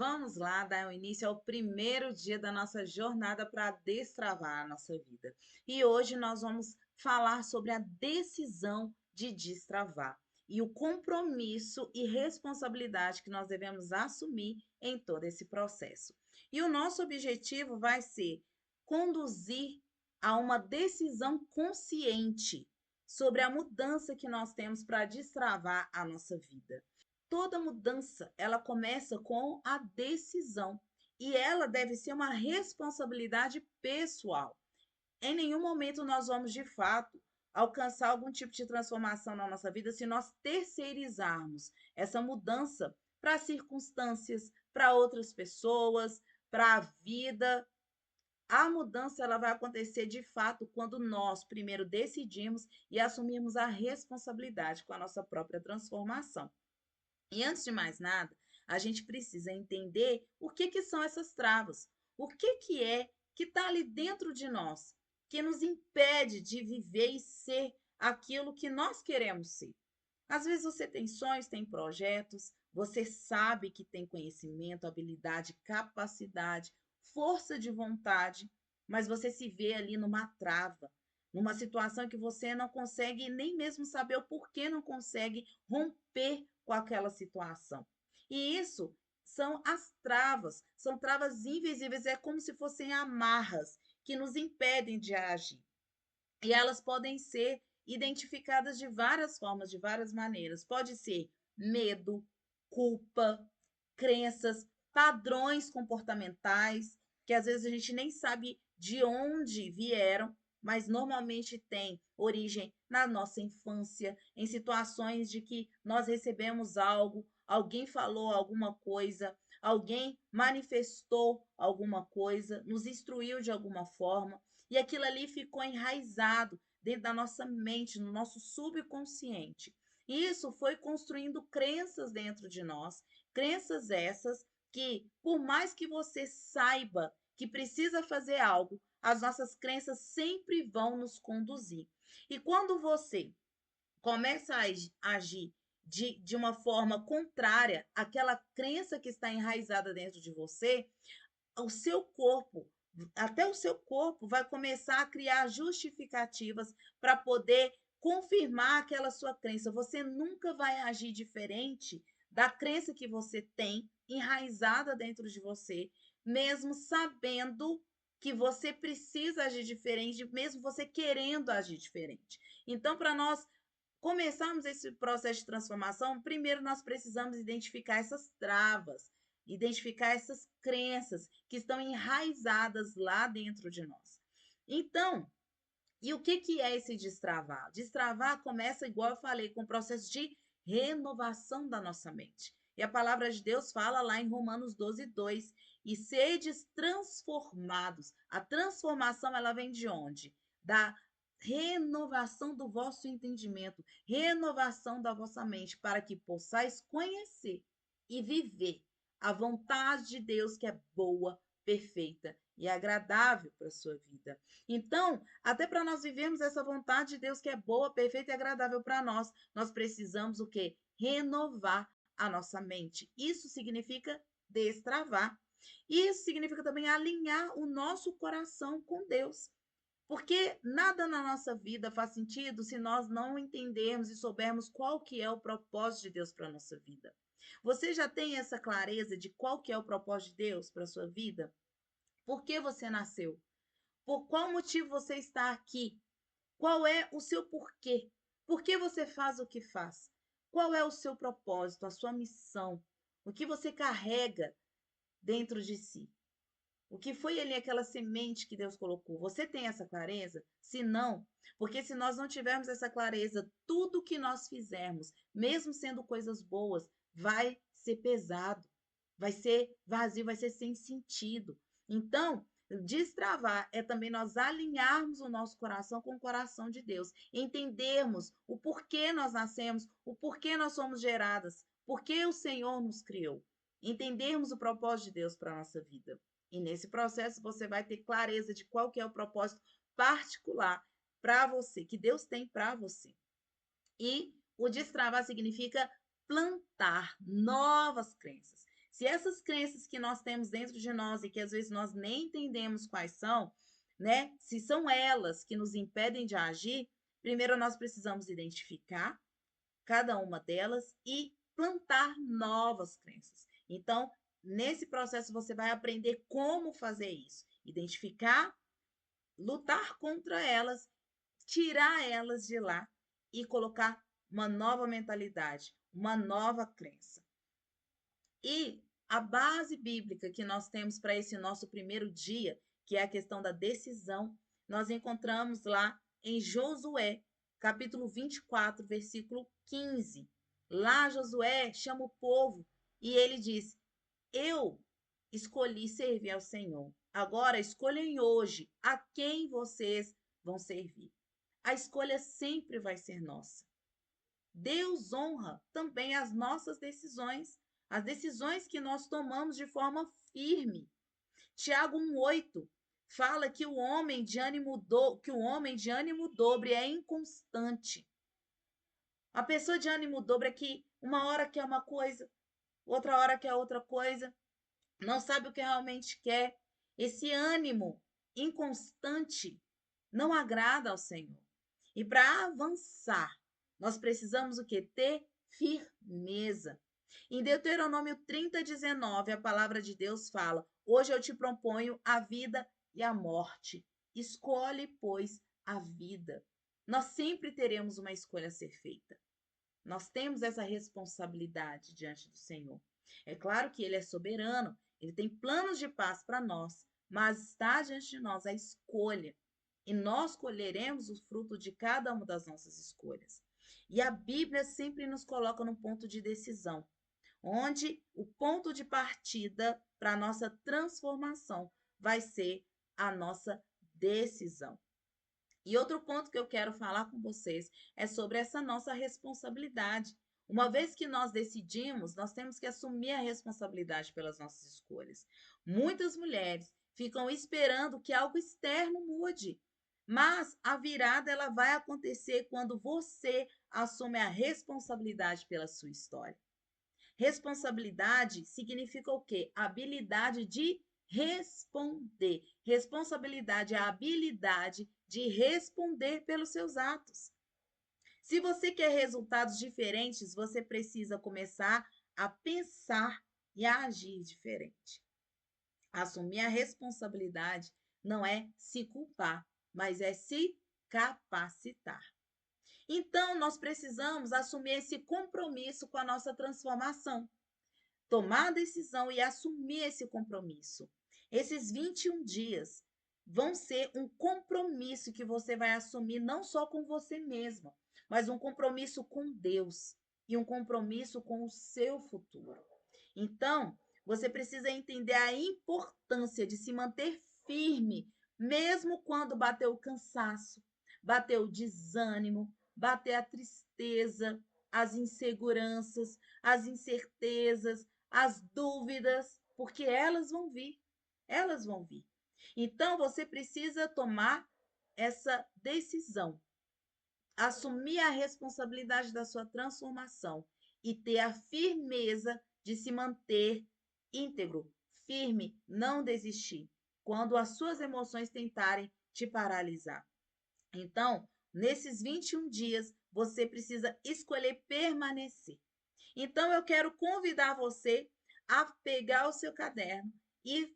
Vamos lá dar o início ao primeiro dia da nossa jornada para destravar a nossa vida. E hoje nós vamos falar sobre a decisão de destravar e o compromisso e responsabilidade que nós devemos assumir em todo esse processo. E o nosso objetivo vai ser conduzir a uma decisão consciente sobre a mudança que nós temos para destravar a nossa vida. Toda mudança, ela começa com a decisão e ela deve ser uma responsabilidade pessoal. Em nenhum momento nós vamos, de fato, alcançar algum tipo de transformação na nossa vida se nós terceirizarmos essa mudança para circunstâncias, para outras pessoas, para a vida. A mudança ela vai acontecer de fato quando nós primeiro decidimos e assumirmos a responsabilidade com a nossa própria transformação. E antes de mais nada, a gente precisa entender o que, que são essas travas. O que, que é que está ali dentro de nós, que nos impede de viver e ser aquilo que nós queremos ser. Às vezes você tem sonhos, tem projetos, você sabe que tem conhecimento, habilidade, capacidade, força de vontade, mas você se vê ali numa trava, numa situação que você não consegue nem mesmo saber o porquê não consegue romper com aquela situação. E isso são travas invisíveis, é como se fossem amarras que nos impedem de agir. E elas podem ser identificadas de várias formas, de várias maneiras. Pode ser medo, culpa, crenças, padrões comportamentais, que às vezes a gente nem sabe de onde vieram, mas normalmente tem origem na nossa infância, em situações de que nós recebemos algo, alguém falou alguma coisa, alguém manifestou alguma coisa, nos instruiu de alguma forma, e aquilo ali ficou enraizado dentro da nossa mente, no nosso subconsciente. E isso foi construindo crenças dentro de nós, crenças essas que, por mais que você saiba que precisa fazer algo, as nossas crenças sempre vão nos conduzir. E quando você começa a agir de uma forma contrária àquela crença que está enraizada dentro de você, o seu corpo, até o seu corpo vai começar a criar justificativas para poder confirmar aquela sua crença. Você nunca vai agir diferente da crença que você tem enraizada dentro de você, mesmo sabendo que você precisa agir diferente, mesmo você querendo agir diferente. Então, para nós começarmos esse processo de transformação, primeiro nós precisamos identificar essas travas, identificar essas crenças que estão enraizadas lá dentro de nós. Então, e o que, que é esse destravar? Destravar começa, igual eu falei, com o processo de renovação da nossa mente. E a palavra de Deus fala lá em Romanos 12, 2, e sedes transformados. A transformação, ela vem de onde? Da renovação do vosso entendimento, renovação da vossa mente, para que possais conhecer e viver a vontade de Deus que é boa, perfeita e agradável para a sua vida. Então, até para nós vivermos essa vontade de Deus que é boa, perfeita e agradável para nós, nós precisamos o quê? Renovar a nossa mente. Isso significa destravar. Isso significa também alinhar o nosso coração com Deus. Porque nada na nossa vida faz sentido se nós não entendermos e soubermos qual que é o propósito de Deus para a nossa vida. Você já tem essa clareza de qual que é o propósito de Deus para a sua vida? Por que você nasceu? Por qual motivo você está aqui? Qual é o seu porquê? Por que você faz o que faz? Qual é o seu propósito, a sua missão? O que você carrega dentro de si? O que foi ali aquela semente que Deus colocou? Você tem essa clareza? Se não, porque se nós não tivermos essa clareza, tudo que nós fizermos, mesmo sendo coisas boas, vai ser pesado, vai ser vazio, vai ser sem sentido. Então, destravar é também nós alinharmos o nosso coração com o coração de Deus, entendermos o porquê nós nascemos, o porquê nós somos geradas, porquê o Senhor nos criou, entendermos o propósito de Deus para a nossa vida. E nesse processo você vai ter clareza de qual que é o propósito particular para você, que Deus tem para você. E o destravar significa plantar novas crenças. Se essas crenças que nós temos dentro de nós e que às vezes nós nem entendemos quais são, né? Se são elas que nos impedem de agir, primeiro nós precisamos identificar cada uma delas e plantar novas crenças. Então, nesse processo você vai aprender como fazer isso, identificar, lutar contra elas, tirar elas de lá e colocar uma nova mentalidade, uma nova crença. E a base bíblica que nós temos para esse nosso primeiro dia, que é a questão da decisão, nós encontramos lá em Josué, capítulo 24, versículo 15. Lá Josué chama o povo e ele diz: Eu escolhi servir ao Senhor. Agora escolhem hoje a quem vocês vão servir. A escolha sempre vai ser nossa. Deus honra também as nossas decisões, as decisões que nós tomamos de forma firme. Tiago 1,8 fala que o homem de ânimo dobre é inconstante. A pessoa de ânimo dobre é que uma hora quer uma coisa, outra hora quer outra coisa, não sabe o que realmente quer. Esse ânimo inconstante não agrada ao Senhor. E para avançar, nós precisamos o quê? Ter firmeza. Em Deuteronômio 30:19, a palavra de Deus fala: Hoje eu te proponho a vida e a morte. Escolhe, pois, a vida. Nós sempre teremos uma escolha a ser feita. Nós temos essa responsabilidade diante do Senhor. É claro que Ele é soberano, Ele tem planos de paz para nós, mas está diante de nós a escolha. E nós colheremos o fruto de cada uma das nossas escolhas. E a Bíblia sempre nos coloca num ponto de decisão, onde o ponto de partida para a nossa transformação vai ser a nossa decisão. E outro ponto que eu quero falar com vocês é sobre essa nossa responsabilidade. Uma vez que nós decidimos, nós temos que assumir a responsabilidade pelas nossas escolhas. Muitas mulheres ficam esperando que algo externo mude, mas a virada ela vai acontecer quando você assume a responsabilidade pela sua história. Responsabilidade significa o quê? Habilidade de responder. Responsabilidade é a habilidade de responder pelos seus atos. Se você quer resultados diferentes, você precisa começar a pensar e a agir diferente. Assumir a responsabilidade não é se culpar, mas é se capacitar. Então, nós precisamos assumir esse compromisso com a nossa transformação. Tomar a decisão e assumir esse compromisso. Esses 21 dias vão ser um compromisso que você vai assumir não só com você mesma, mas um compromisso com Deus e um compromisso com o seu futuro. Então, você precisa entender a importância de se manter firme, mesmo quando bater o cansaço, bater o desânimo, bater a tristeza, as inseguranças, as incertezas, as dúvidas, porque elas vão vir. Elas vão vir. Então, você precisa tomar essa decisão, assumir a responsabilidade da sua transformação e ter a firmeza de se manter íntegro, firme, não desistir, quando as suas emoções tentarem te paralisar. Então, nesses 21 dias, você precisa escolher permanecer. Então, eu quero convidar você a pegar o seu caderno e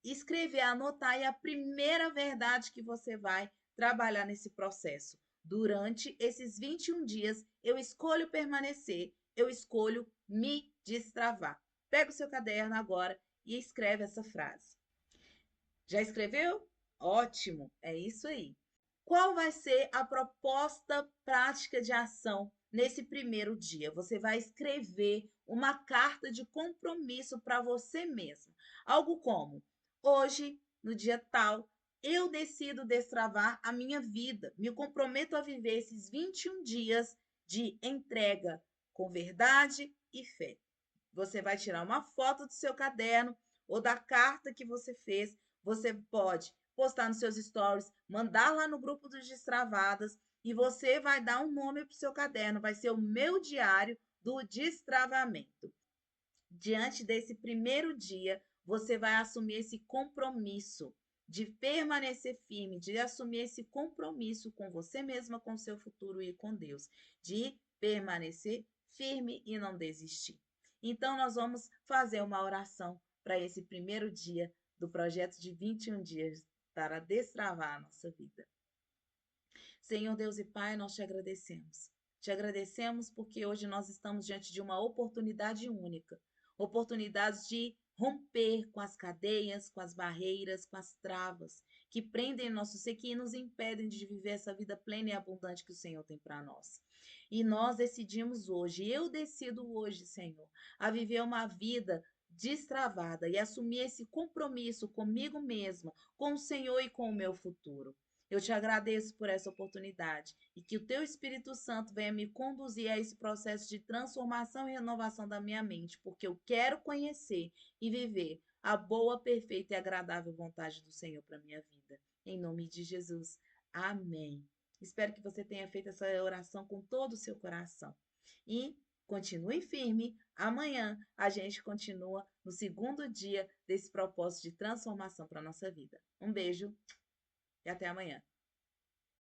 escrever, anotar aí a primeira verdade que você vai trabalhar nesse processo. Durante esses 21 dias, eu escolho permanecer, eu escolho me destravar. Pega o seu caderno agora e escreve essa frase. Já escreveu? Ótimo, é isso aí. Qual vai ser a proposta prática de ação nesse primeiro dia? Você vai escrever uma carta de compromisso para você mesmo. Algo como: hoje, no dia tal, eu decido destravar a minha vida. Me comprometo a viver esses 21 dias de entrega com verdade e fé. Você vai tirar uma foto do seu caderno ou da carta que você fez. Você pode postar nos seus stories, mandar lá no grupo dos Destravadas e você vai dar um nome para o seu caderno. Vai ser o meu diário do destravamento. diante desse primeiro dia, você vai assumir esse compromisso de permanecer firme, de assumir esse compromisso com você mesma, com o seu futuro e com Deus, de permanecer firme e não desistir. Então, nós vamos fazer uma oração para esse primeiro dia do projeto de 21 dias para destravar a nossa vida. Senhor Deus e Pai, nós te agradecemos. Te agradecemos porque hoje nós estamos diante de uma oportunidade única, oportunidade de romper com as cadeias, com as barreiras, com as travas que prendem nosso ser, que nos impedem de viver essa vida plena e abundante que o Senhor tem para nós. E nós decidimos hoje, eu decido hoje, Senhor, a viver uma vida destravada e assumir esse compromisso comigo mesma, com o Senhor e com o meu futuro. Eu te agradeço por essa oportunidade e que o teu Espírito Santo venha me conduzir a esse processo de transformação e renovação da minha mente, porque eu quero conhecer e viver a boa, perfeita e agradável vontade do Senhor para minha vida. Em nome de Jesus. Amém. Espero que você tenha feito essa oração com todo o seu coração. E continue firme. Amanhã a gente continua no segundo dia desse propósito de transformação para a nossa vida. Um beijo e até amanhã.